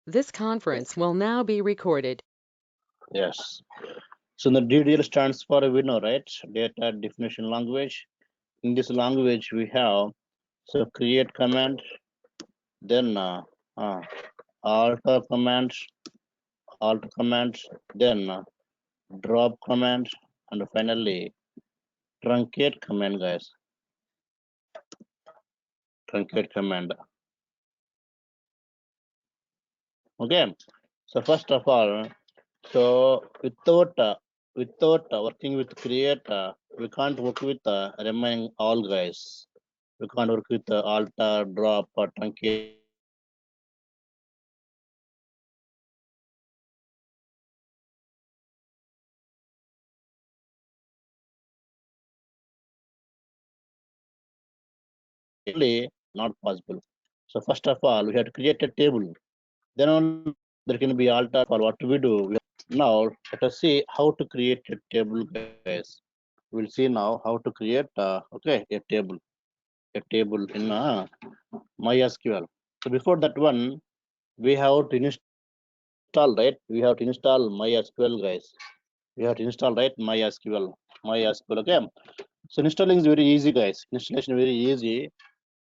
This conference will now be recorded. Yes. So the DDL stands for we know, right? Data definition language. In this language, we have so create command, then alter commands, then drop command, and finally truncate command, guys. Truncate command. Okay. So first of all, so without working with create, we can't work with remaining all, guys. We can't work with alter, drop, or truncate. Not possible. So first of all, we have to create a table. Then on there can be alter for what we do. Now let us see how to create a table, guys. We'll see now how to create a table in MySQL. So before that one, we have to install, right? We have to install MySQL, guys. We have to install, right, MySQL. Okay. So installing is very easy, guys. Installation very easy.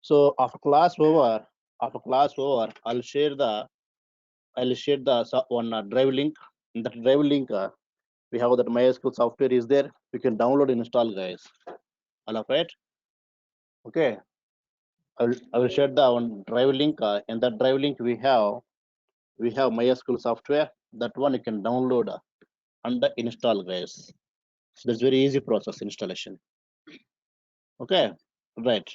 So after class over, I'll share the one drive link. In that drive link, we have that MySQL software is there. You can download and install, guys. All of it. Okay. I will share the one drive link. In that drive link, we have MySQL software. That one you can download and install, guys. So that's very easy process installation. Okay. Right.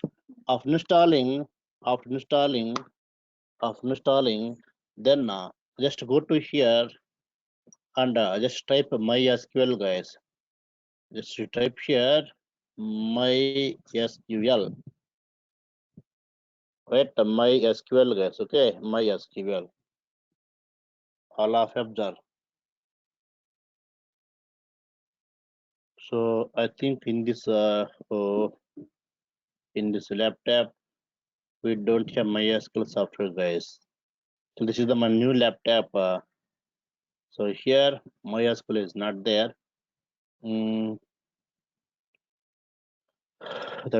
After installing, after installing, then just go to here and just type MySQL, guys. Just type here MySQL, right? MySQL, guys. Okay, MySQL. All of observe. So I think in this laptop we don't have MySQL software, guys. So this is my new laptop. So here MySQL is not there. The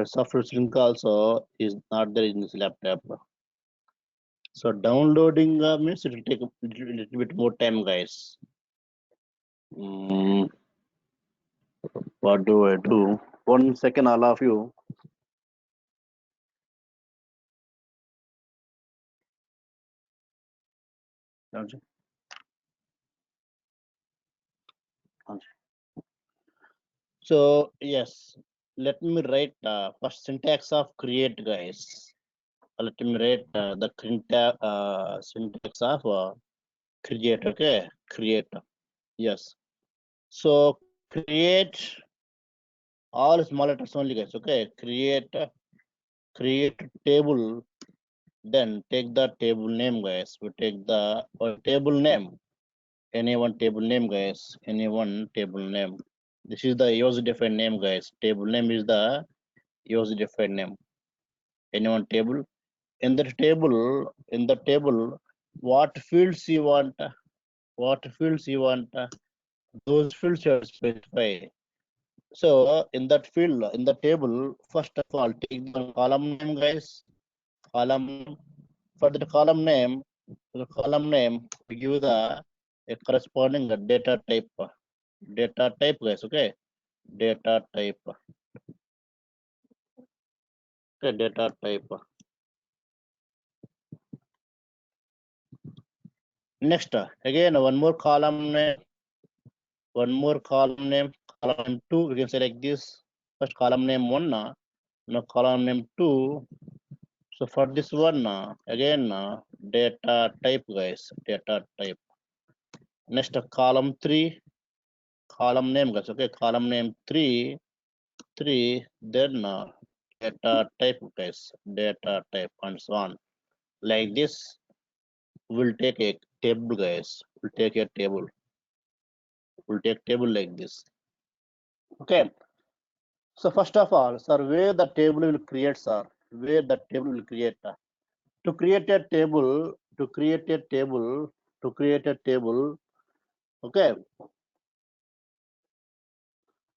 software link also is not there in this laptop. So downloading means it will take a little bit more time, guys. What do I do? 1 second, all of you. So yes, let me write first syntax of create, guys. Let me write the syntax of create. Okay, create. Yes. So create all small letters only, guys. Okay, create table. Then take the table name, guys. We take the table name. Any one table name, guys. Any one table name. This is the user defined name, guys. Table name is the user defined name. Any one table. In the table, what fields you want? Those fields you have to specify. So in that field, in the table, first of all, take the column name, guys. Column. For the column name, we give the a corresponding data type. Data type, guys. Okay, data type. Okay, data type. Next, again one more column name. Column 2. We can select this. First column name 1. Now column name 2. So for this one, again data type, guys. Data type. Next column 3. Column name, guys. Okay, column name 3. Then data type, guys. Data type and so on. Like this, we'll take a table, guys. We'll take a table. We'll take table like this. Okay. So first of all, sir, where the table will create, sir? Where the table will create? To create a table, to create a table, okay.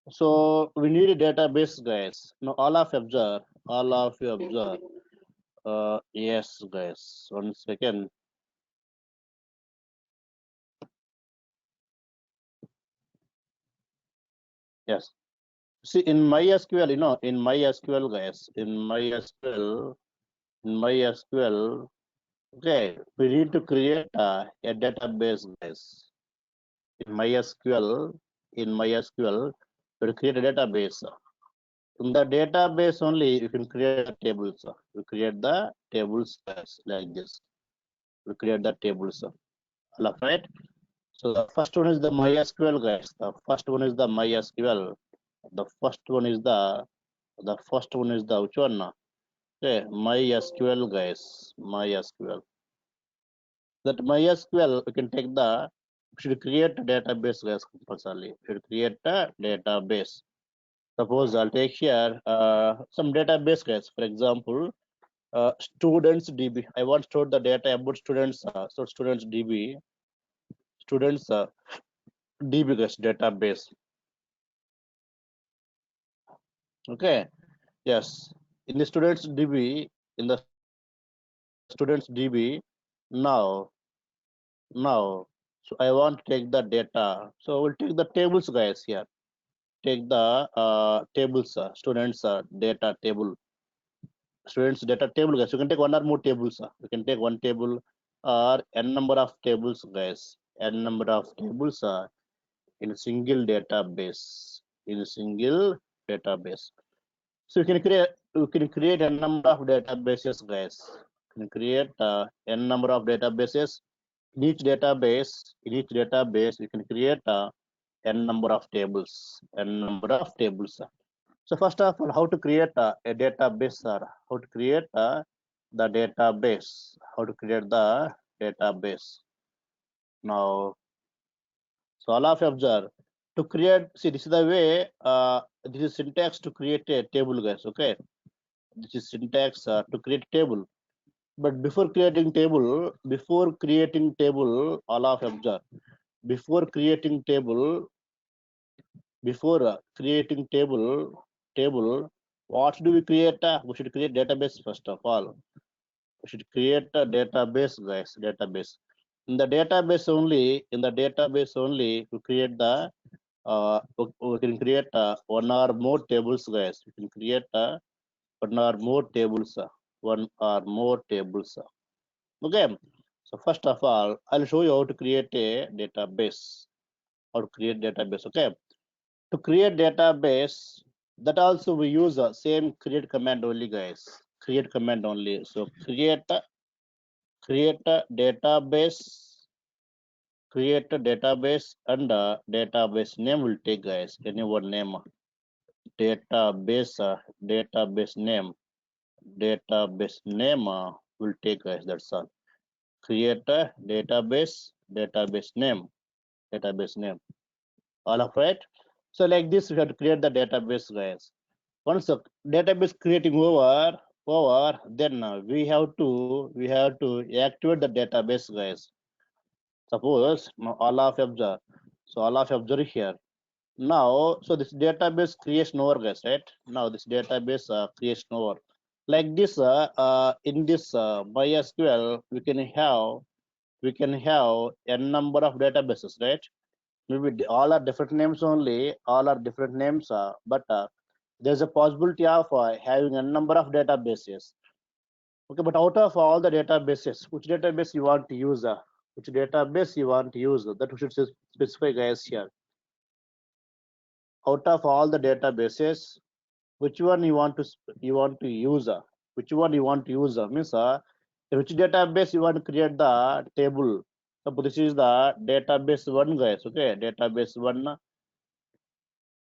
So we need a database, guys. Now all of you observe. Yes, guys. 1 second. Yes. See, in MySQL, in MySQL, guys, in MySQL, okay, we need to create a database, guys. In MySQL, we create a database. In the database only, you can create the tables. We create the tables, guys, like this. We create the tables. All right. So the first one is the MySQL, guys. The first one is the MySQL. The first one is the which one? Okay, MySQL, guys. MySQL. That MySQL, we can take we should create a database, guys, compulsorily. We should create a database. Suppose I'll take here some database, guys. For example, students DB. I want to store the data about students. So students DB, students DB, guys, database. Okay. Yes. In the students DB, in the students DB, now so I want to take the data. So we'll take the tables, guys, here. Take the tables, students data table. Students data table, guys. You can take one or more tables. You can take one table or n number of tables, guys. N number of tables in a single database. In a single database. So you can create a number of databases, guys. You can create n number of databases. In each database, you can create n number of tables. N number of tables. So first of all, how to create a database, or how to create the database? How to create the database? Now, so all of you observe to create. See, this is the way. This is syntax to create a table, guys. Okay, this is syntax to create table. But before creating table, all of you observe. Before creating table, table, what do we create? We should create database first of all. We should create a database, guys. Database. In the database only, we create we can create one or more tables, guys. We can create one or more tables. One or more tables. Okay. So first of all, I'll show you how to create a database. How to create database. Okay. To create database, that also we use the same create command only, guys. Create command only. So create a database, and database name will take, guys, any one name. Database name, will take, guys. That's all. Create a database name, all of right. So like this, we have to create the database, guys. Once the database creating over, then we have to activate the database, guys. Suppose now all of you observe. So all of you observe here. Now, so this database creation over, guys, right? Now this database creation over. Like this, in this MySQL, we can have a number of databases, right? Maybe all are different names only. All are different names, but there's a possibility of having a number of databases. Okay, but out of all the databases, which database you want to use? That we should specify, guys, here. Out of all the databases, which one you want to use? Which one you want to use? Means which database you want to create the table. So this is the database one, guys. Okay, database one.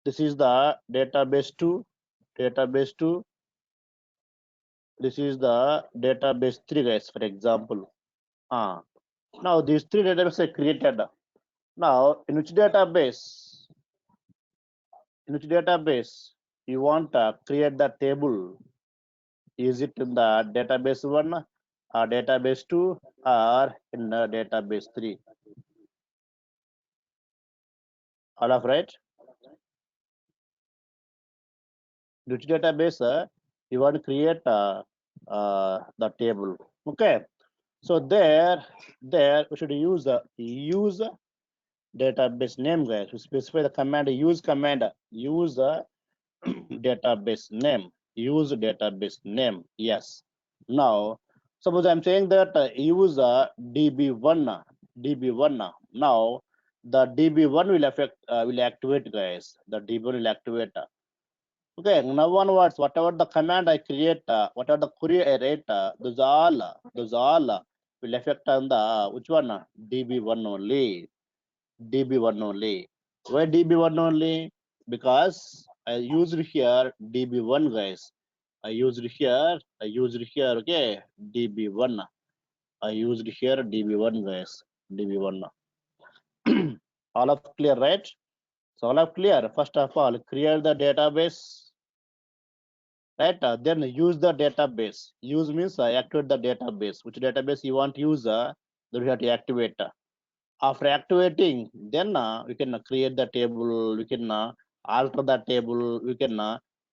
This is the database two. This is the database three, guys. For example, now these three databases are created. Now, in which database? You want to create the table? Is it in the database one database 2 or in the database 3? All of right? Which database you want to create the table? Okay. So there we should use use database name, guys. To specify the command, use command, use database name, use database name. Yes. Now, suppose I'm saying that use db1, db1. Now, the db1 will activate, guys. The db1 will activate. Okay. Now, onwards, whatever the command I create, whatever the query I write, those all will affect on the which one? db1 only. db1 only. Why db1 only? Because I used here db1, guys. I used here, okay, db1. I used here db1, guys, db1. All of clear, right? So all of clear. First of all, create the database, right? Then use the database. Use means activate the database. Which database you want to use, then you have to activate. After activating, then we can create the table, we can alter the table, we can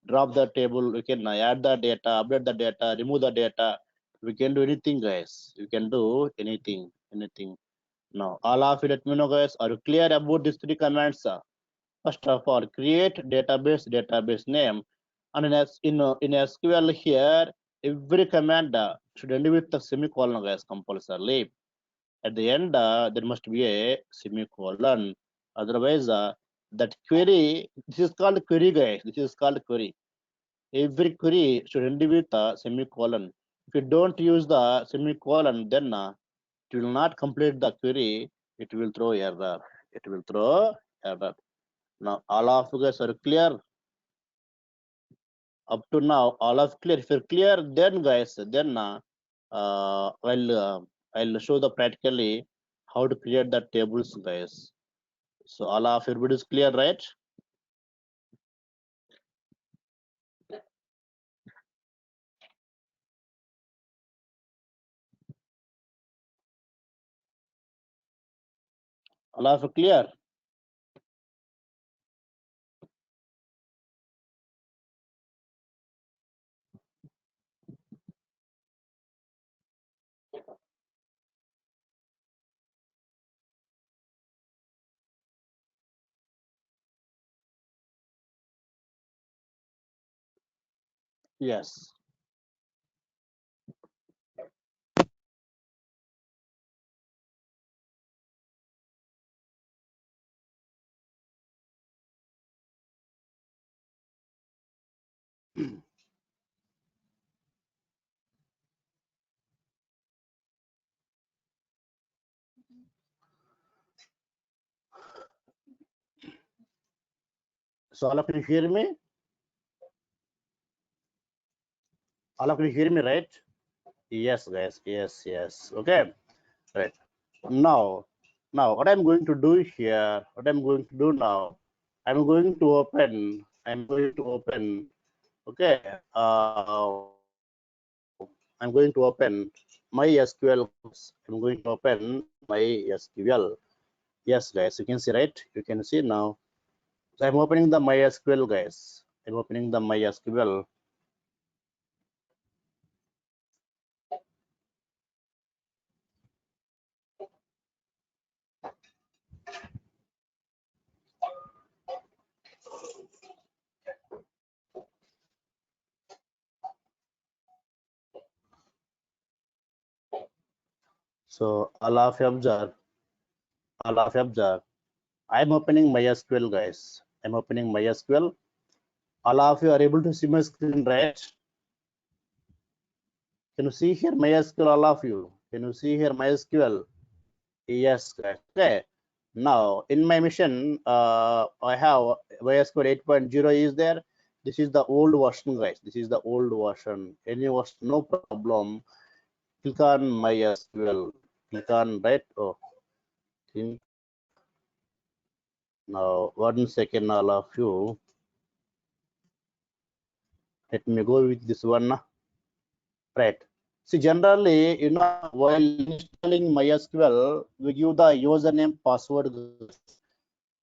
drop the table, we can add the data, update the data, remove the data. We can do anything, guys. We can do anything. Now, all of you let me know, guys. Are you clear about these three commands? First of all, create database name, and in SQL here, every command should end with the semicolon, guys, compulsorily. At the end, there must be a semicolon. Otherwise, that query, this is called query, guys. This is called query. Every query should end with a semicolon. If you don't use the semicolon, then it will not complete the query. It will throw error. It will throw error. Now, all of you guys are clear. Up to now, all of clear. If you're clear, then guys, then I'll show the practically how to create the tables, guys. So all of everybody is clear, right? All of you clear? Yes. So all of you hear me? All of you hear me, right? Yes, guys. Yes. Okay. Right. Now, what I'm going to do here, what I'm going to do now, I'm going to open, okay, I'm going to open MySQL. I'm going to open MySQL. Yes, guys, you can see, right? You can see now. So I'm opening the MySQL, guys. I'm opening the MySQL. So all of you observe, I'm opening MySQL, guys. I'm opening MySQL. All of you are able to see my screen, right? Can you see here MySQL, all of you? Can you see here MySQL? Yes, guys. Okay. Now, in my mission, I have MySQL 8.0 is there. This is the old version, guys. This is the old version. Any version, no problem. Click on MySQL. Click on, right? Oh, now 1 second, all of you. Let me go with this one. Right. See, generally, while installing MySQL, we give the username, password.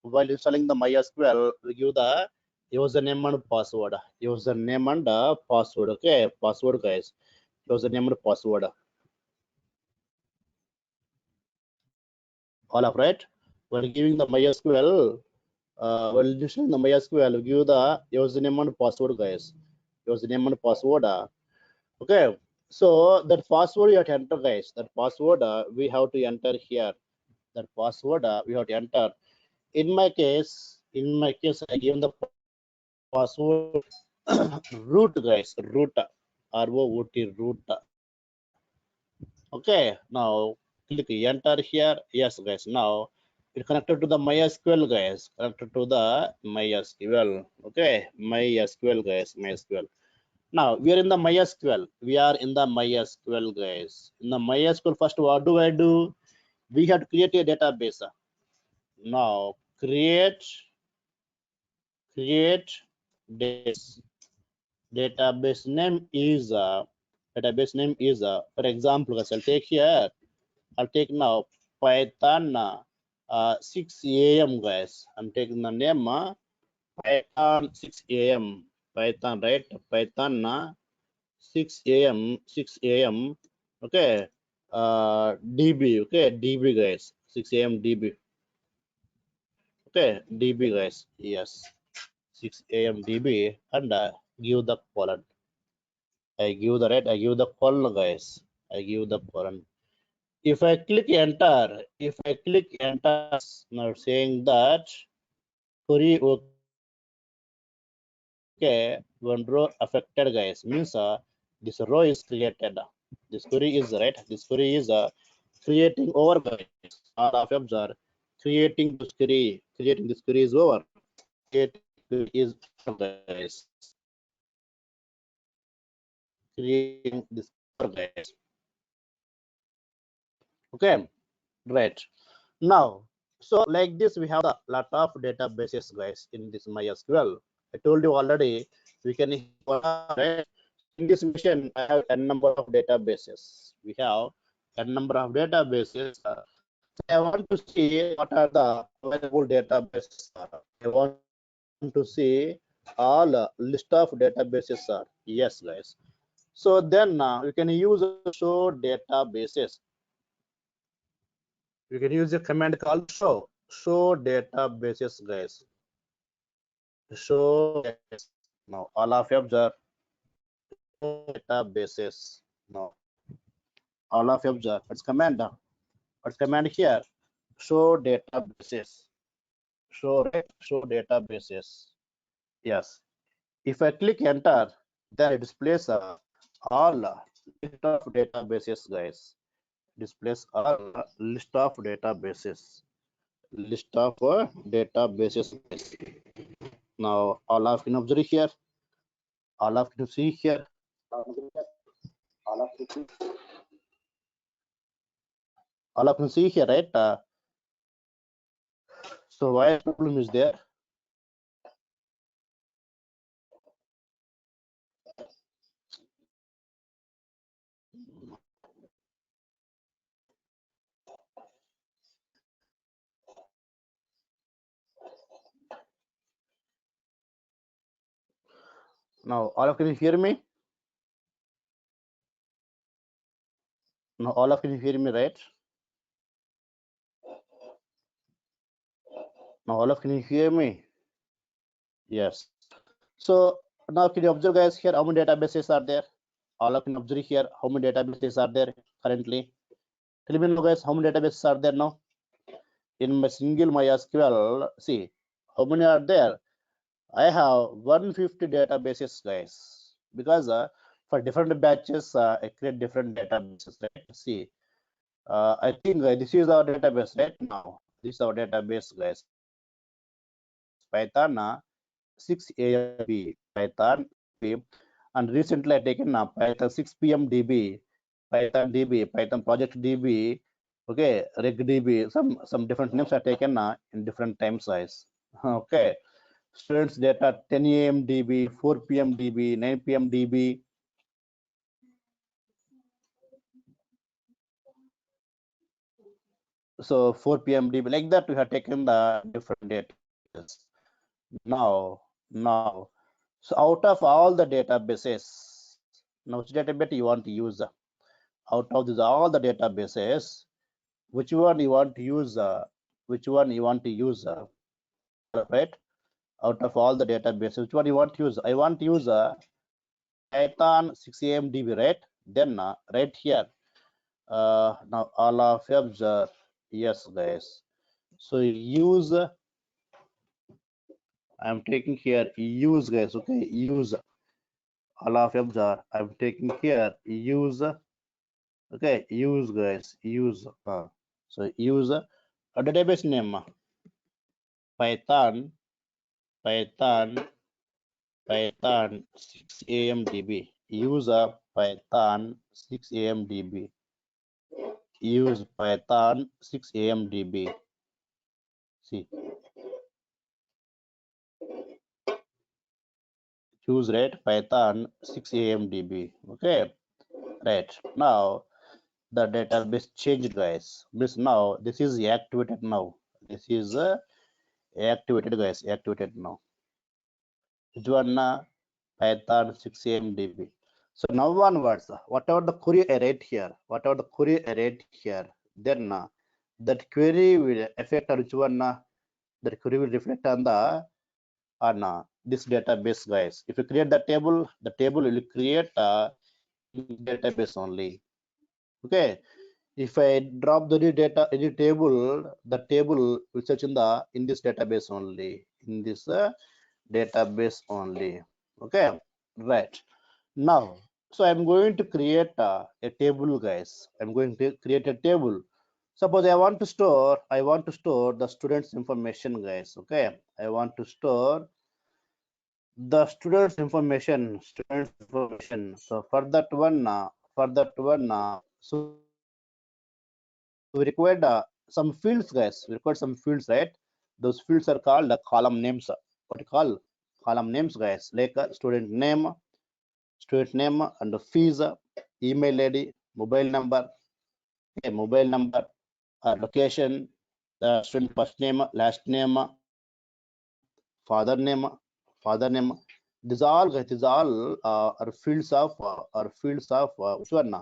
While installing the MySQL, we give the username and password. Username and password. Okay, password, guys. Username and password. All up, right? While giving the MySQL, while installing the MySQL, we give the username and password, guys. Username and password. Okay, so that password you have to enter, guys. That password we have to enter here. That password we have to enter. In my case, I give the password root, guys. Root, ROOT, root. Okay, now click enter here. Yes, guys. Now it connected to the MySQL, guys. Connected to the MySQL. Okay, MySQL, guys. MySQL. Now we are in the MySQL. We are in the MySQL, guys. In the MySQL, first what do I do? We have to create a database. Now create this database name is for example, guys, I'll take here. I'll take now Python 6 a.m. guys. I'm taking the name Python 6 a.m. Python, right? Python 6 a.m. 6 a.m. Okay, DB. Okay, DB, guys. 6 a.m. DB. Okay, DB, guys. Yes, 6 a.m. DB, and give the colon. I give the right. I give the colon, guys. I give the colon. If I click enter, now saying that query okay, one row affected, guys, means this row is created. This query is right. This query is creating over, guys. All of them are creating this query. Creating this query is over. Creating is guys. Creating this over, guys. Okay, right. Now, so like this, we have a lot of databases, guys, in this MySQL. I told you already, we can right? In this mission, I have a number of databases. We have a number of databases. I want to see what are the available databases. I want to see all list of databases are. Yes, guys. So then you can use show databases. You can use a command called show databases, guys. Show now all of you observe databases. Now all of you observe. What's command now? What's command here? Show databases. Show databases. Yes. If I click enter, then it displays all list of databases, guys. Displays all list of databases. List of databases. Now all of you can observe here. All of you see here. All of you see here, right? So why problem is there? Now all of you can hear me? Now all of you can hear me, right? Now all of you can hear me? Yes. So now can you observe, guys, here how many databases are there? All of you can observe here how many databases are there currently. Tell me now, guys, how many databases are there now? In my single MySQL, see how many are there? I have 150 databases, guys, because for different batches, I create different databases. Right? See, I think this is our database right now. This is our database, guys. Python 6 AMB, Python DB, and recently I taken Python 6 PM DB, Python DB, Python project DB, okay, reg DB. Some different names are taken in different time size. Okay, students data 10 AM DB, 4 PM DB, 9 PM DB. So 4 p.m. DB, like that we have taken the different databases. Now, so out of all the databases, now which database you want to use? Out of this all the databases, which one you want to use? Which one you want to use? Right? Out of all the databases, which one you want to use? I want to use Python 6am DB, right? Then right here, now all of you, yes, guys. So use, I'm taking here use, guys. Okay, use all of you are. I'm taking here use. Okay, use, guys. Use. So use a database name Python 6am DB. Use a Python 6am DB. Use Python 6am DB. See, choose right Python 6am DB. Okay, right now the database changed, guys. Means now this is activated now. This is activated, guys. Activated now. Which one? Python 6am DB. So now onwards, whatever the query I write here, then that query will affect on which one? That query will reflect on the this database, guys. If you create the table will create database only. Okay. If I drop the data any table, the table will search in this database only. In this database only. Okay. Right. Now, so I'm going to create a table, guys. I'm going to create a table. Suppose I want to store the students information, guys. Okay, I want to store the students information. So for that one, so we required some fields, guys. We required some fields, right? Those fields are called column names. What you call column names, guys? Like student name and the fees, email ID, mobile number, location, the student first name, last name, father name, These all, guys, are fields of which one?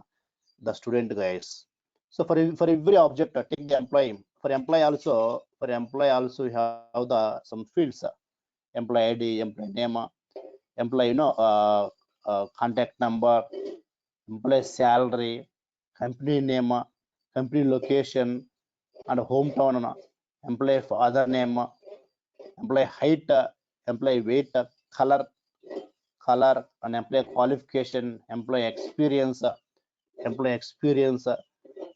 The student, guys. So for every object, take the employee. For employee also, you have the some fields. Employee ID, employee name, employee, contact number, employee salary, company name, company location, and hometown, employee father name, employee height, employee weight, color, and employee qualification, employee experience.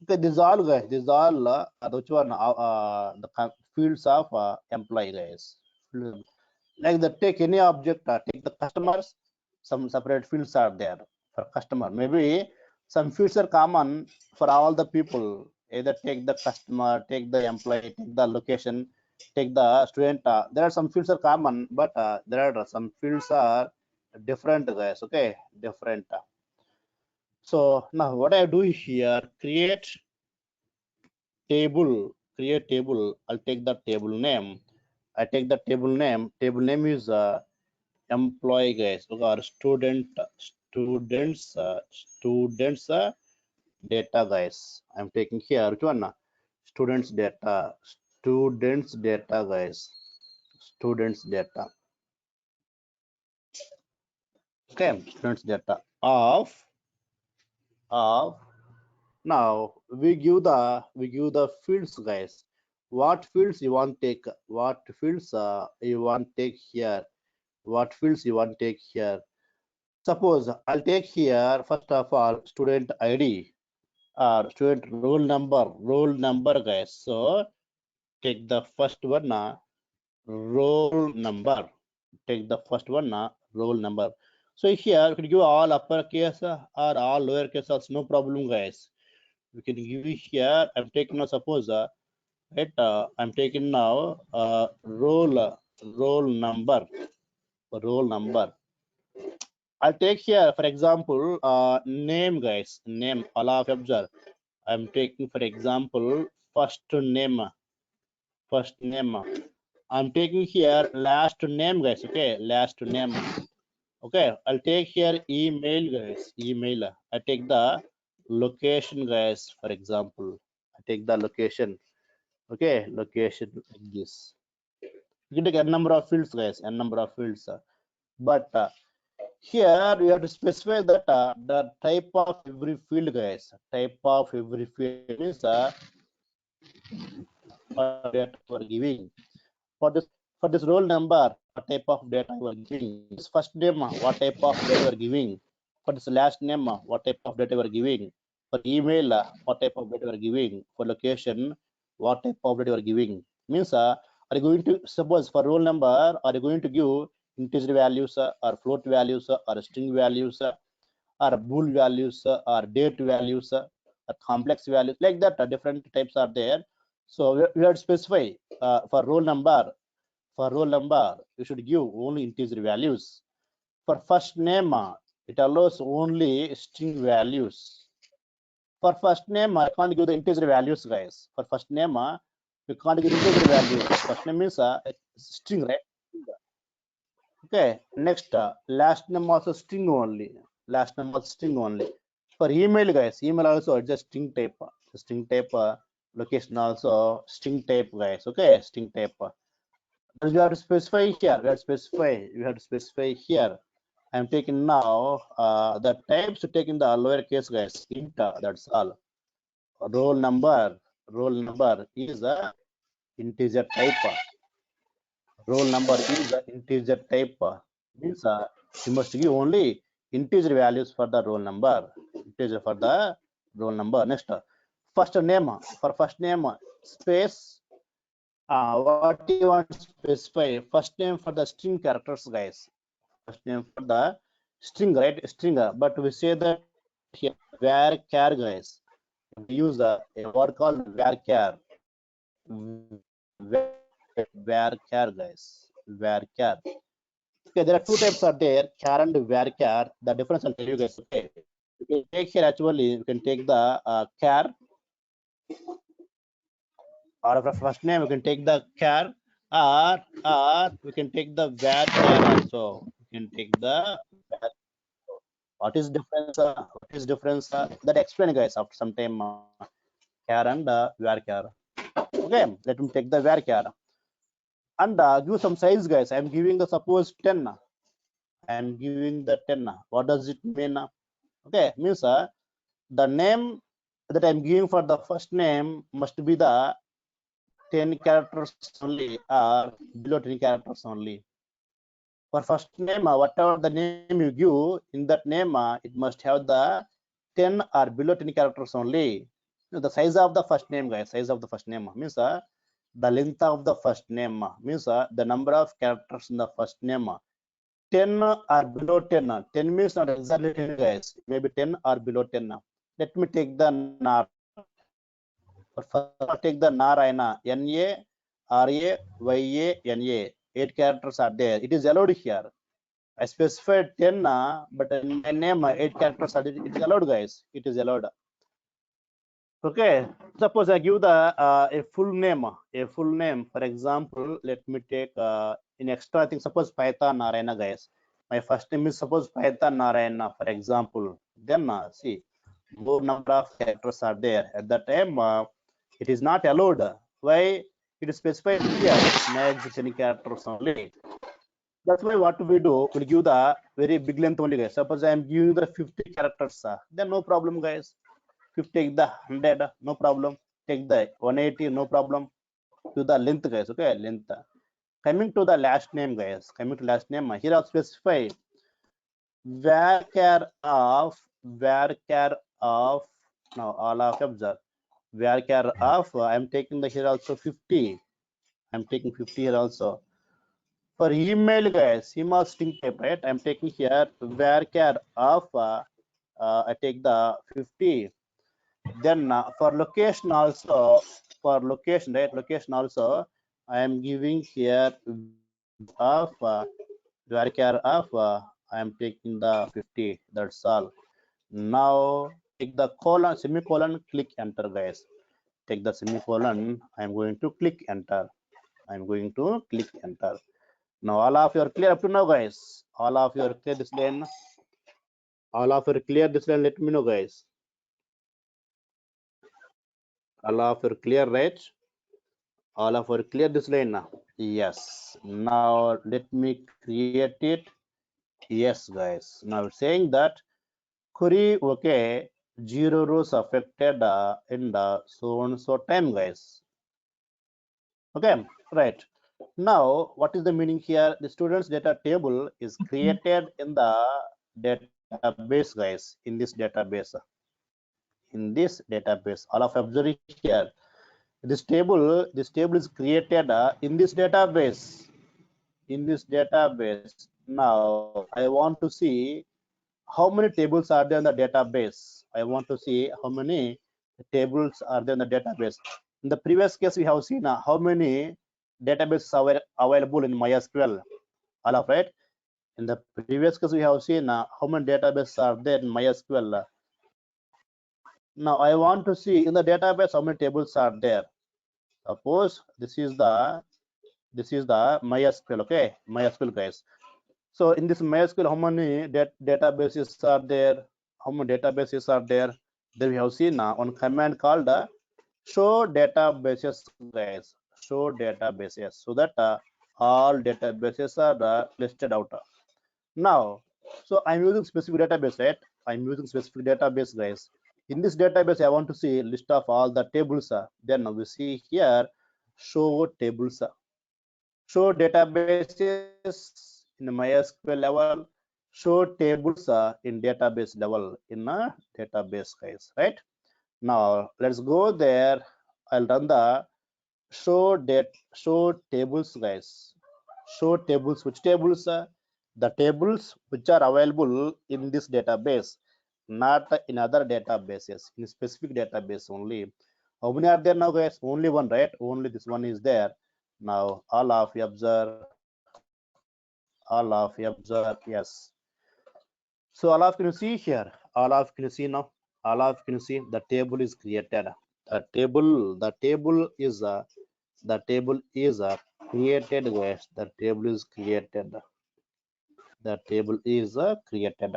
Okay, this all, guys. This all which one? The fields of employee, guys. Like the take any object, take the customers. Some separate fields are there for customer. Maybe some fields are common for all the people. Either take the customer, take the employee, take the location, take the student. There are some fields are common, but there are some fields are different, guys. Okay, different. So now what I do here, create table. I'll take the table name. I take the table name. Table name is employee, guys, or students data, guys. I'm taking here which one? Students data, guys. Students data. Okay, students data of now we give the fields, guys. What fields you want take? What fields you want take here? What fields you want take here? Suppose I'll take here first of all student ID or student roll number, guys. So take the first one, roll number. Take the first one, roll number. So here you can give all uppercase or all lowercase, also no problem, guys. We can give here. I'm taking now. Suppose right. I'm taking now roll number. Roll number. I'll take here, for example, name, guys. Name. Allah of observe. I'm taking, for example, first name. I'm taking here last name, guys. Okay, last name. Okay, I'll take here email, guys. Email. I take the location, guys. For example, I take the location. Okay, location like this. You can take a number of fields, guys. A number of fields. But here we have to specify that the type of every field, guys. Type of every field means data we're giving. For this roll number, what type of data you are giving? This first name, what type of data you are giving? For this last name, what type of data you are giving? For email, what type of data you are giving? For location, what type of data you are giving? Means, are you going to suppose for roll number, are you going to give integer values or float values or string values or bool values or date values or complex values like that? Different types are there. So we have to specify for roll number. For roll number, you should give only integer values. For first name, it allows only string values. For first name, I can't give the integer values, guys. For first name, you can't give integer values. First name is string, right? Okay. Next, last name also string only. Last name also string only. For email, guys, email also it's a string type. String type. Location also string type, guys. Okay, string type. You have to specify here. We have to specify here. I'm taking now the types to take in the lowercase, guys. Int. That's all. Roll number. Roll number is a integer type. Roll number is a integer type. Means you must give only integer values for the roll number. Integer for the roll number. Next, first name. For first name, space. What do you want to specify? First name for the string characters, guys. First name for the string, right? String. But we say that here varchar, guys. We use a word called varchar. Varchar, guys. Varchar. Okay, there are two types are there, char and varchar. The difference I'll tell you guys. Okay, you can take here actually. You can take the char, or for first name you can take the char, or we can take the varchar also. You can take the var. What is difference? What is difference? That explain, guys, after some time. Char and varchar. Okay, let me take the varchar and give some size, guys. I'm giving the suppose 10. I'm giving the 10. What does it mean? Okay, means the name that I'm giving for the first name must be the 10 characters only or below 10 characters only. For first name, whatever the name you give, in that name, it must have the 10 or below 10 characters only. The size of the first name, guys, size of the first name means the length of the first name means the number of characters in the first name. 10 or below 10. 10 means not exactly 10, guys. Maybe 10 or below 10. Let me take the NAR. First, take the NAR aina. NARAYANA. 8 characters are there. It is allowed here. I specified 10, but in my name, 8 characters are there. It is allowed, guys. It is allowed. Okay. Suppose I give the a full name. A full name. For example, let me take in extra thing. Suppose Python Narayana, guys. My first name is suppose Python Narayana, for example. Then see, more number of characters are there. At that time, it is not allowed. Why? It is specified here. Max 10 characters only. That's why what we do, we'll give the very big length only, guys. Suppose I am giving the 50 characters, then no problem, guys. If you take the 100, no problem. Take the 180, no problem. To the length, guys. Okay, length. Coming to the last name, guys. Coming to last name, here I'll specify varchar of. Now all of observe varchar of. I'm taking the here also 50. I'm taking 50 here also. For email, guys, email string type, right? I'm taking here varchar of. I take the 50. Then for location also, for location, right? Location also, I am giving here of varchar of. I am taking the 50. That's all. Now take the colon, semicolon, click enter, guys. take the semicolon. I'm going to click enter. I'm going to click enter. Now all of you are clear up to now, guys. All of you are clear this line. All of you are clear this line. Let me know, guys. All of you are clear, right? All of you are clear this line now. Yes. Now let me create it. Yes, guys. Now it's saying that query okay, 0 rows affected in the so and so time, guys. Okay, right. Now, what is the meaning here? The students data table is created in the database, guys. In this database, all of observe here. This table is created in this database. In this database. Now, I want to see how many tables are there in the database. I want to see how many tables are there in the database. In the previous case, we have seen how many databases are available in MySQL. All of it. In the previous case, we have seen how many databases are there in MySQL. Now, I want to see in the database how many tables are there. Suppose this is the MySQL. Okay, MySQL, guys. So in this MySQL, how many databases are there? How many databases are there? Then we have seen one command called show databases, guys. Show databases, so that all databases are listed out. Now, so I'm using specific database, right? I'm using specific database, guys. In this database, I want to see list of all the tables. Then we see here show tables. Show databases in MySQL level, show tables in database level in a database, guys, right? Now let's go there. I'll run the show tables, guys. Show tables. Which tables? The tables which are available in this database, not in other databases, in specific database only. How many are there now, guys? Only one, right? Only this one is there. Now all of you observe, yes. So all of you can see here, all of you can see now, all of you can see the table is created. The table is created, guys. The table is created. The table is created.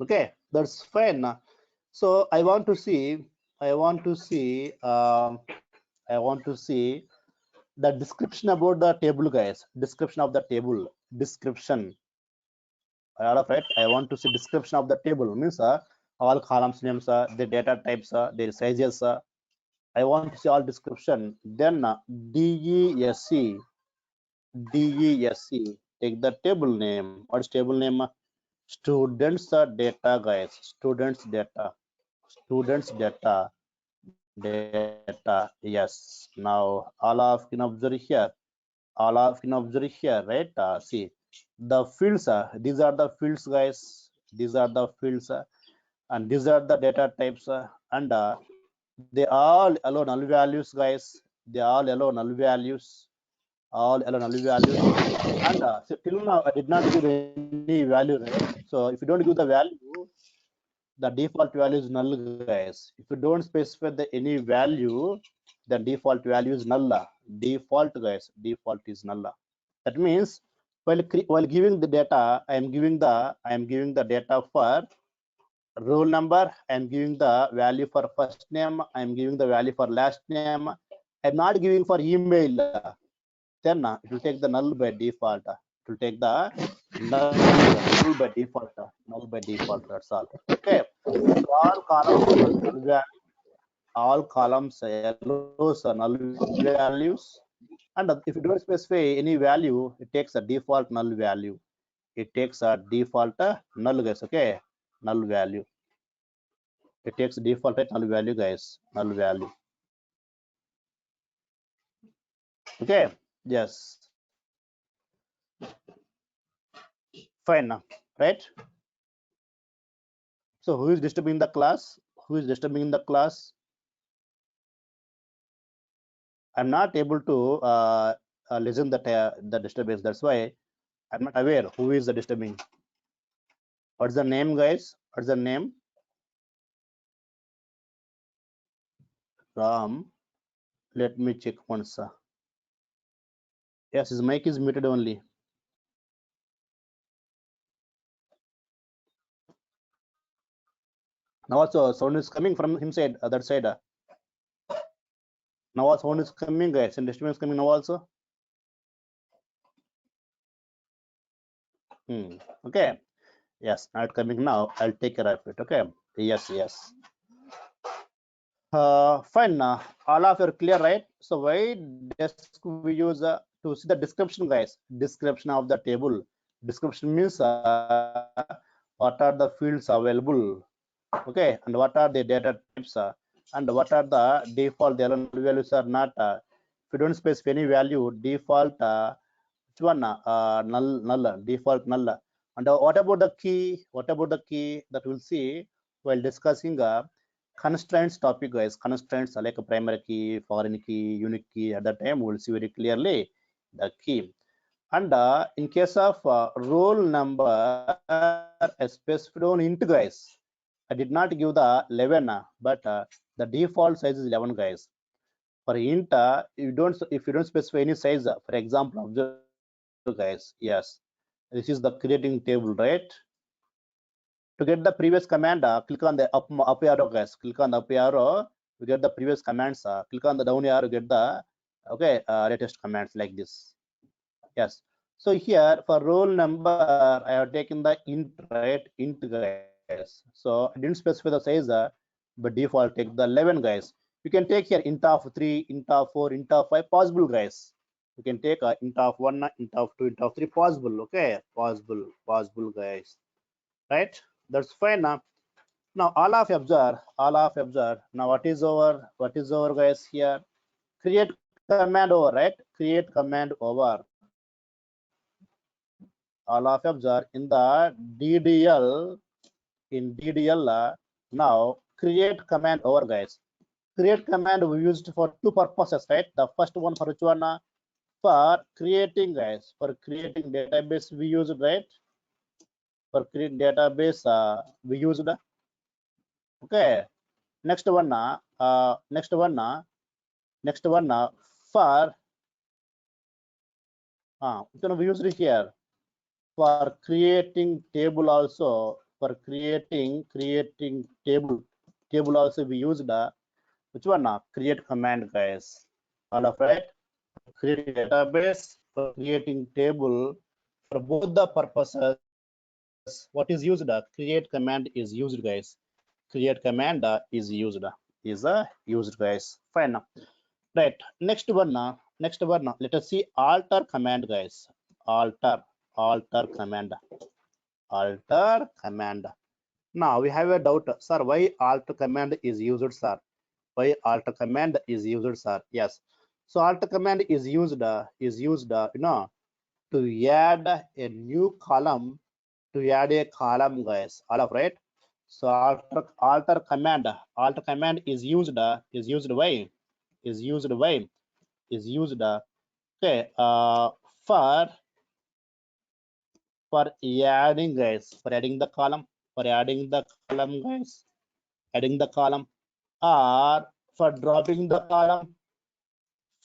Okay, that's fine. So I want to see the description about the table, guys. Description of the table. Description. All of it. I want to see description of the table. Means all columns names, the data types, their sizes. I want to see all description. Then DESC. Take the table name. What's table name? Students data, guys. Students data. Yes. Now all of you can observe here. Right? See the fields. These are the fields, guys. These are the fields, and these are the data types, and they all allow null values, guys. They all allow null values. And so till now I did not give any value, right? So if you don't give the value, the default value is null, guys. If you don't specify any value, the default value is null. Default, guys. Default is null. That means while giving the data, I am giving the data for roll number. I am giving the value for first name. I am giving the value for last name. I'm not giving for email. Then it will take the null by default. It will take the null by default. Null by default. That's all. Okay. So all columns allows null values, and if you don't specify any value, it takes a default null value. It takes a default null, guys. Okay, null value. It takes default null value, guys. Null value. Okay. Yes. Fine now, right? So who is disturbing the class? Who is disturbing the class? I'm not able to listen the disturbance. That's why I'm not aware who is the disturbing. What's the name, guys? What's the name? Ram. Let me check once. Yes, his mic is muted only. Now also sound is coming from him side, other side. Now also sound is coming, guys, and disturbance coming now also. Okay. Yes, not coming now. I'll take care of it. Okay. Yes, yes. Fine. All of you are clear, right? So why desk we use to see the description, guys? Description of the table. Description means what are the fields available, okay, and what are the data types, and what are the default values are not. If you don't specify any value, default which one? Null, default null. And what about the key? What about the key that we'll see while discussing constraints topic, guys? Constraints like a primary key, foreign key, unique key. At that time, we'll see very clearly the key. And in case of roll number, I specified on int, guys. I did not give the 11, but the default size is 11, guys. For int, if you don't specify any size, for example, observe, guys. Yes, this is the creating table, right? To get the previous command, click on the up arrow, guys. Click on the up arrow, you get the previous commands. Click on the down arrow, you get the latest commands like this. Yes. So here for roll number, I have taken the int, right? Int, guys. So I didn't specify the size, but default take the 11, guys. You can take here int of 3, int of 4, int of 5, possible, guys. You can take int of 1, int of 2, int of 3, possible. Okay, possible, guys. Right? That's fine now. Now all of observe. Now what is our guys here? Create command over, right? Create command over. All of observe in the DDL. In DDL, now create command over, guys. Create command we used for two purposes, right? The first one for which one? For creating, guys. For creating database we used, right? For create database we used. Okay. Next one, for we used it here for creating table also. For creating table also we used which one? Create command, guys. All of right. Creating database, for creating table, for both the purposes. What is used? Create command is used, guys. Create command is used. Used, guys. Fine. Right. Next one. Let us see alter command, guys. Alter command. Alter command. Now we have a doubt, sir. Why alter command is used, sir? Why alter command is used, sir? Yes. So alter command is used, to add a new column, guys. All of right. So alter command is used, why? Okay, for adding, guys, for adding the column, guys, adding the column, or for dropping the column,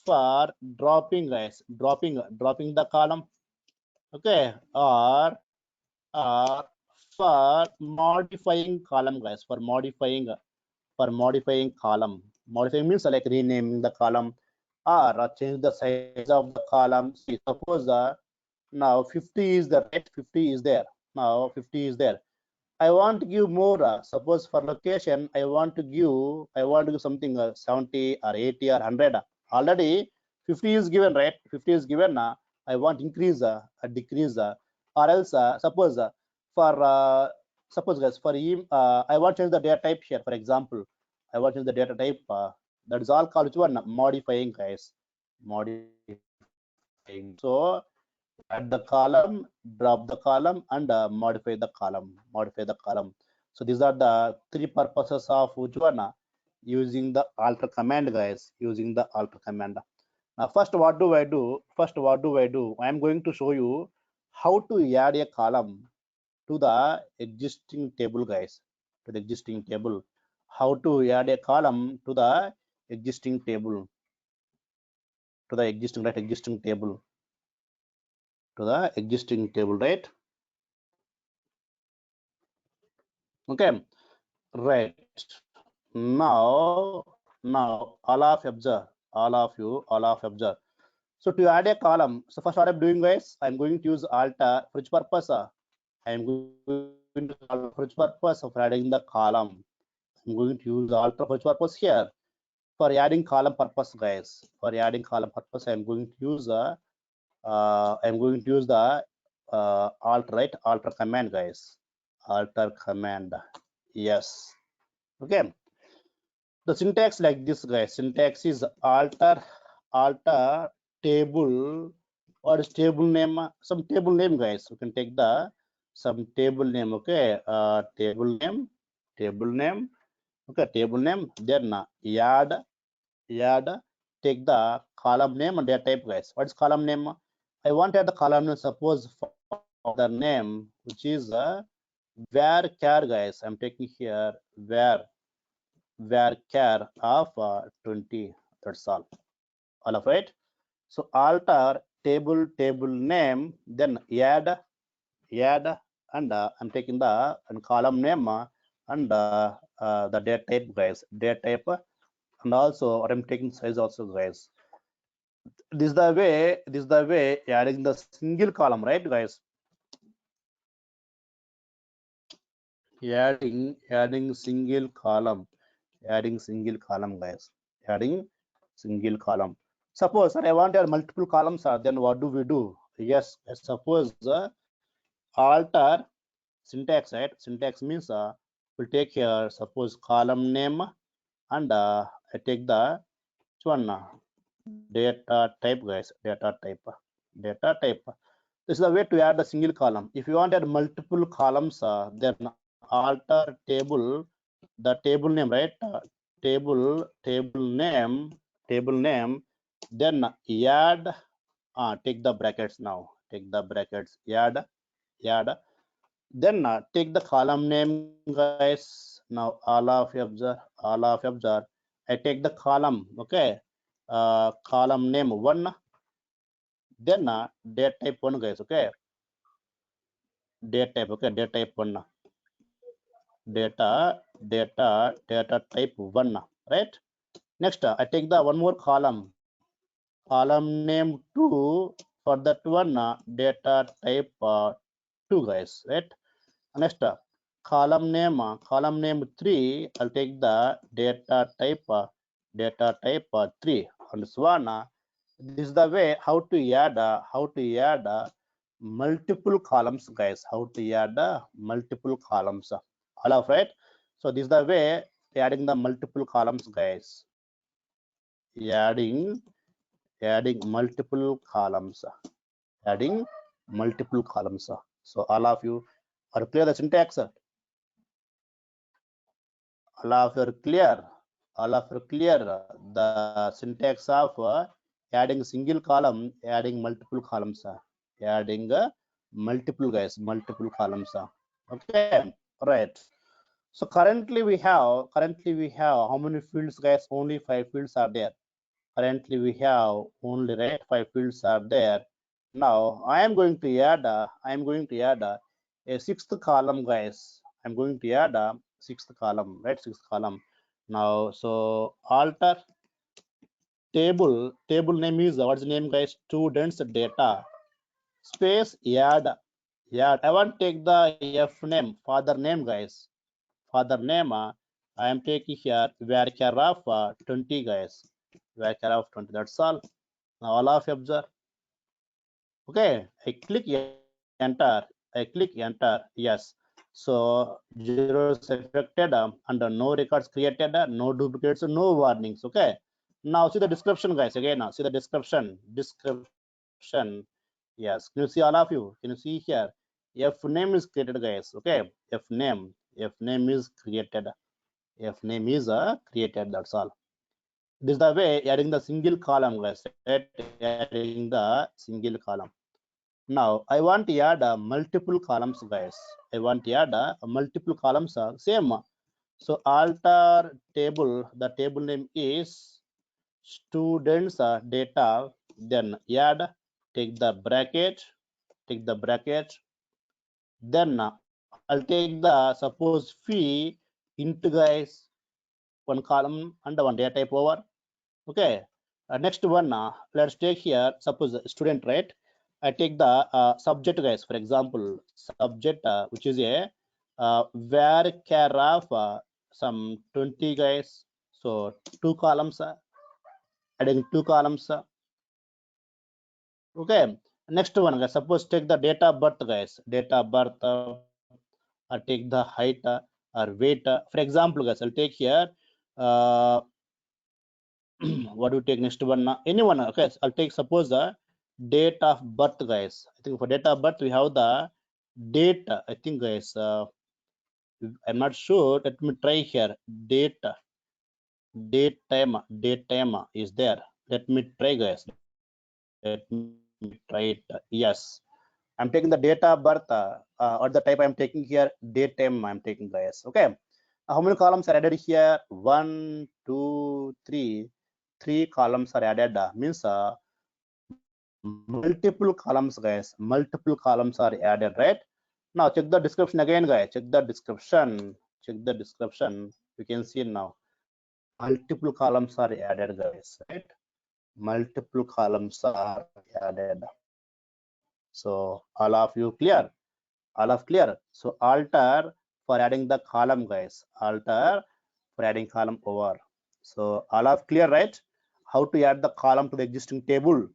for dropping, guys, dropping the column, okay, or for modifying column, guys, for modifying column. Modifying means like renaming the column or change the size of the column. See, suppose now 50 is the right, 50 is there. Now 50 is there. I want to give more. Suppose for location, I want to give something 70 or 80 or 100. Already 50 is given, right? 50 is given. I want increase decrease, or else for suppose, guys, for I want to change the data type here. For example, I want to change the data type. That is all called which one? Modifying, guys. Modifying. So add the column, drop the column, and modify the column. So these are the three purposes of which one? Using the alter command, guys. Using the alter command. Now first what do I do? I am going to show you how to add a column to the existing table, guys. To the existing table. How to add a column to the existing table to the existing, right? Existing table to the existing table, right? Okay, right. Now all of observe, all of you, all of observe. So to add a column, so first what I'm doing, guys, I'm going to use alter. For which purpose? I'm going to for which purpose of adding the column? I'm going to use alter for which purpose here? For adding column purpose, guys. For adding column purpose, I'm going to use the alter, right? Alter command, guys. Alter command. Yes. Okay. The syntax like this, guys. Syntax is alter table. What is table name? Some table name, guys. You can take the some table name. Okay. Table name. Okay. Table name. Then add. Take the column name and data type, guys. What is column name? I wanted the column name. Suppose for the name, which is varchar, guys. I'm taking here varchar of 20. That's all of it. So alter table name, then add and I'm taking the column name and the data type, guys. Data type, and also I'm taking size also, guys. This is the way adding the single column, right, guys? Adding single column, guys. Adding single column. Suppose I want to add multiple columns, then what do we do? Yes, suppose alter syntax, right? Syntax means we'll take here suppose column name and I take the one data type, guys. Data type. This is the way to add a single column. If you want to add multiple columns, then alter table, the table name, right? Table name, then add, take the brackets now. Take the brackets, add. Then take the column name, guys. Now all of you observe. I take the column, okay? Column name 1. Then date type 1, guys. Okay, date type. Okay, date type 1. Data type 1. Right. Next, I take the one more column name 2. For that one, data type 2, guys. Right. Next, column name 3. I'll take the data type 3, and so on. This is the way how to add multiple columns, guys. How to add multiple columns. All of right. So this is the way adding the multiple columns, guys. Adding multiple columns. So all of you are clear the syntax? All of you are clear? The syntax of adding single column, adding multiple columns, adding multiple columns. Okay, right. So currently we have how many fields, guys? Only 5 fields are there. Currently we have only 5 fields are there. Now I am going to add a 6th column, guys. I'm going to add a 6th column, right? 6th column. Now so alter table name is what's the name, guys? Students data space add. I want to take the f name, father name, guys. Father name, I am taking here varchar of 20, guys. Varchar of 20. That's all. Now all of you observe. Okay, I click enter. Yes. So zeros affected and no records created, no duplicates, no warnings. Okay. Now see the description, guys. Again, now see the description. Yes. Can you see all of you? Can you see here? F name is created, guys. Okay. F name is created. That's all. This is the way adding the single column, guys. Adding the single column. Now I want to add multiple columns, guys. Multiple columns, same. So alter table, the table name is students data, then add, take the bracket, then I'll take the suppose fee into guys one column and one data type over. Okay, next one, let's take here suppose student, right? I take the subject guys, for example subject, which is a varchar of some 20 guys, so two columns, adding two columns. Okay, next one guys, suppose take the date of birth guys, date of birth, or take the height or weight. For example guys, I'll take here what do you take next one? Anyone? Okay, I'll take suppose the date of birth guys. I think for date of birth we have the date. I think guys, I'm not sure. Let me try here. Date time is there. Let me try guys. Let me try it. Yes, I'm taking the date of birth or the type I'm taking here. Date time I'm taking guys. Okay. How many columns are added here? 1, 2, 3. 3 columns are added. Means multiple columns guys, multiple columns are added, right? Now check the description again guys, check the description, you can see now multiple columns are added guys, right? Multiple columns are added. So all of you clear? All of clear? So alter for adding the column guys, alter for adding column over. So all of clear, right? How to add the column to the existing table?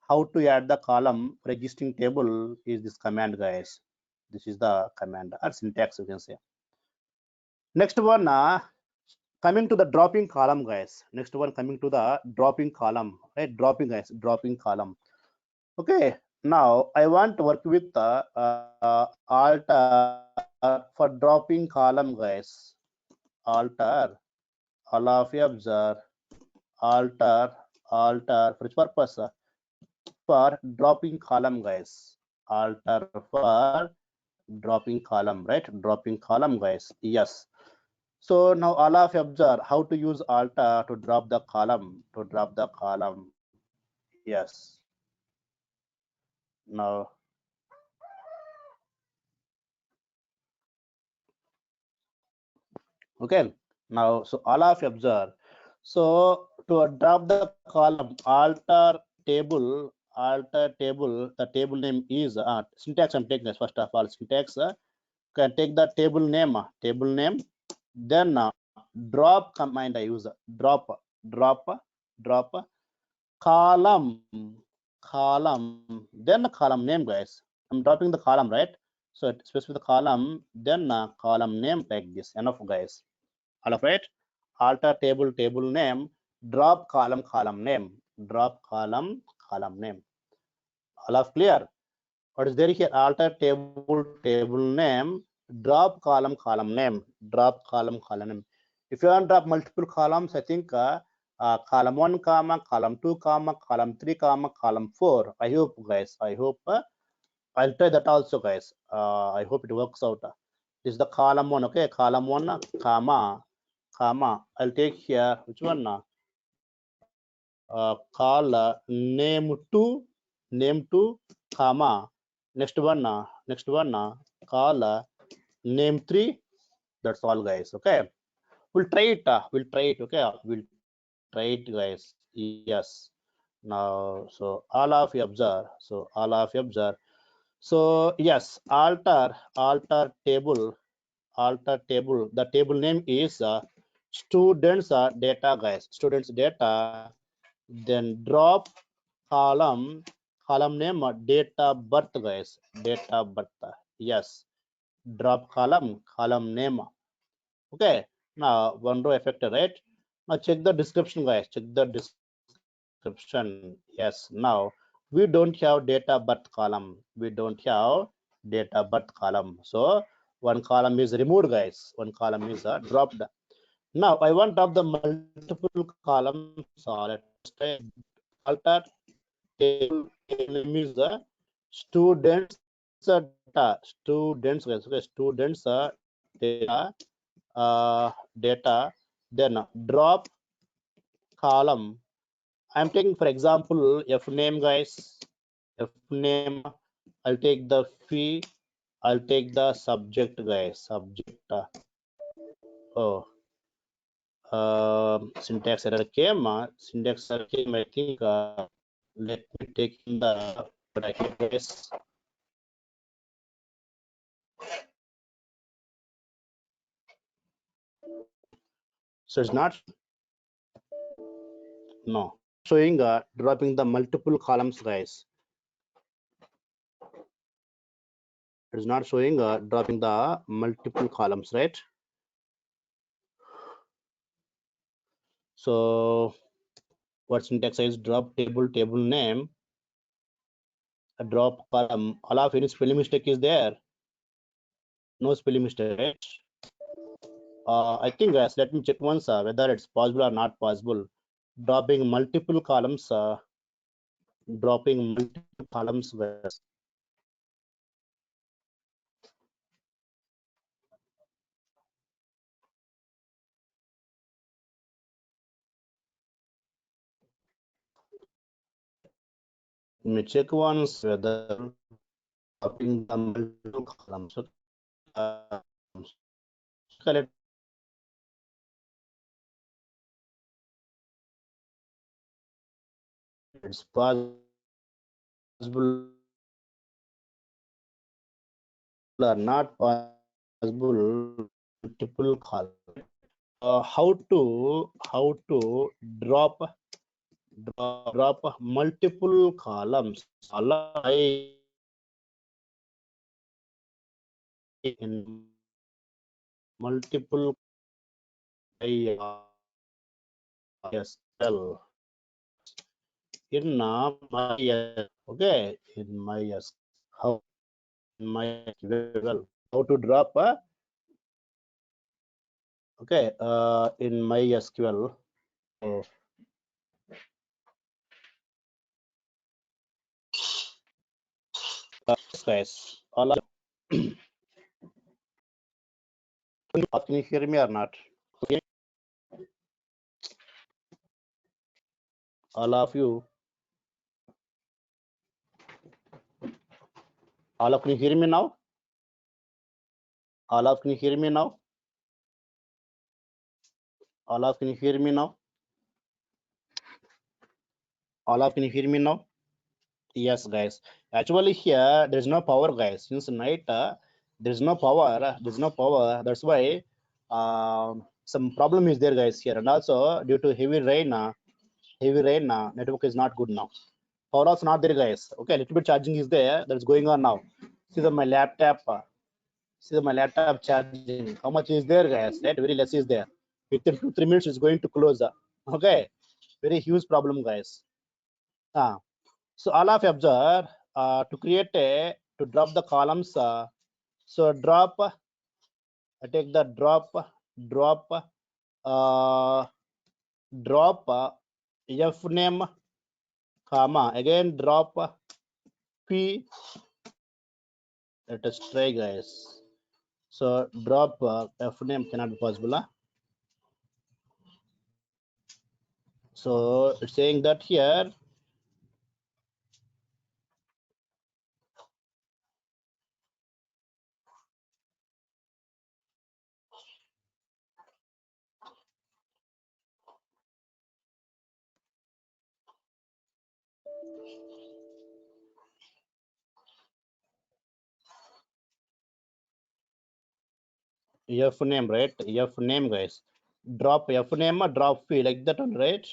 How to add the column for existing table is this command guys. This is the command or syntax, you can say. Next one, coming to the dropping column guys. Next one, coming to the dropping column, right? Dropping guys, dropping column. Okay, now I want to work with the alter for dropping column guys. Alter, all of you observe, alter for which purpose? For dropping column guys, alter for dropping column, right? Dropping column guys, yes. So now all of you observe how to use alter to drop the column, yes. Now okay, now so all of you observe, so to drop the column, alter table, the table name is syntax I'm taking this first of all. Syntax can take the table name, then drop command I use, drop column, then the column name guys. I'm dropping the column, right? So it specify the column, then column name like this. Enough guys. All of right. Alter table name, drop column name, drop column name. All of clear? What is there here? Alter table name, drop column name, drop column name. If you want to drop multiple columns, I think column 1 comma, column 2 comma, column 3 comma, column 4. I hope guys, I hope I'll try that also guys. I hope it works out. This is the column 1. Okay, column 1 comma, I'll take here which one? Call name 2, comma, next one call name 3. That's all guys. Okay, we'll try it, okay, we'll try it guys. Yes, now so all of you observe, so yes, alter table, the table name is students data guys, students data, then drop column name date of birth guys, date of birth, yes. Drop column name. Okay, now one row effect, right? Now check the description guys, check the description. Yes, now we don't have date of birth column, so one column is removed guys, one column is dropped. Now I want to drop the multiple columns, so let's try alter table name is students data, guys. Okay, students data, data, then drop column I'm taking, for example, F name, guys. F name. I'll take the fee. I'll take the subject, guys. Subject. Oh, syntax error came. Syntax error came. I think. Let me take in the bracket, guys. So it's not. No. Showing dropping the multiple columns, guys. It's not showing dropping the multiple columns, right? So what syntax is drop table name, a drop column. All of any spelling mistake is there? No spelling mistake, right? I think, guys, let me check once whether it's possible or not possible. Dropping multiple columns, guys. Let me check once whether dropping the multiple columns. Correct. It's possible or not possible. Multiple columns. How to drop multiple columns in multiple SQL in my okay in my how in my SQL how to drop okay in my SQL. So, guys, all can you hear me or not? Okay. All of you, can you hear me now? Can you hear me now? Can you hear me now? Can you hear me now? Yes, guys. Actually, here there's no power, guys. Since night, there's no power. There's no power. That's why some problem is there, guys. Here, and also due to heavy rain, network is not good now. Power also not there, guys. Okay, a little bit charging is there. That's going on now. See my laptop. See my laptop charging. How much is there, guys? Right, very less is there. Within 2-3 minutes, it's going to close. Okay, very huge problem, guys. So all of you observe to create to drop the columns. So drop, I take the drop uh, f name, comma, again drop p. Let us try, guys. So drop f name cannot be possible. So it's saying that here. F name, right? F name, guys. Drop f name, drop p, like that one, right?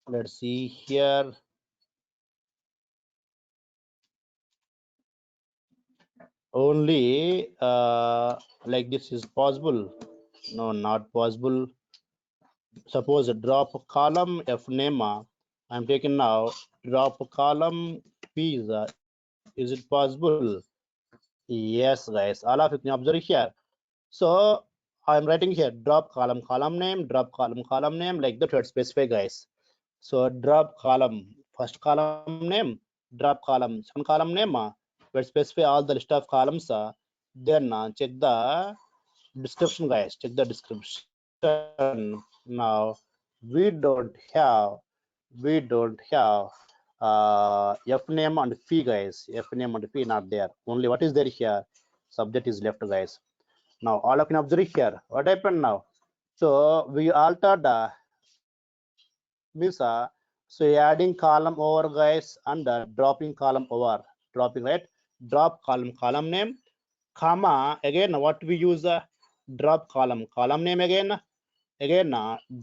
Let's see here. Only like this is possible. No, not possible. Suppose a drop column f name. I'm taking now drop column p. Is it possible? Yes, guys. All of you can observe here. So I'm writing here drop column name, drop column name, like that to specify, guys. So drop column, first column name, drop column, second column name. We'll specify all the list of columns. Then check the description, guys. Check the description. Now we don't have we don't have f name and fee, guys. F name and fee not there. Only what is there here? Subject is left, guys. Now all of you can observe here. What happened now? So we altered means so adding column over, guys, and dropping column over. Dropping, right? Drop column name, comma again. What we use? Drop column name again.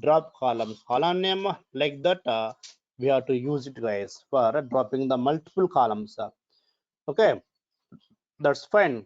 Drop column name, like that. We have to use it, guys, for dropping the multiple columns. Okay, that's fine.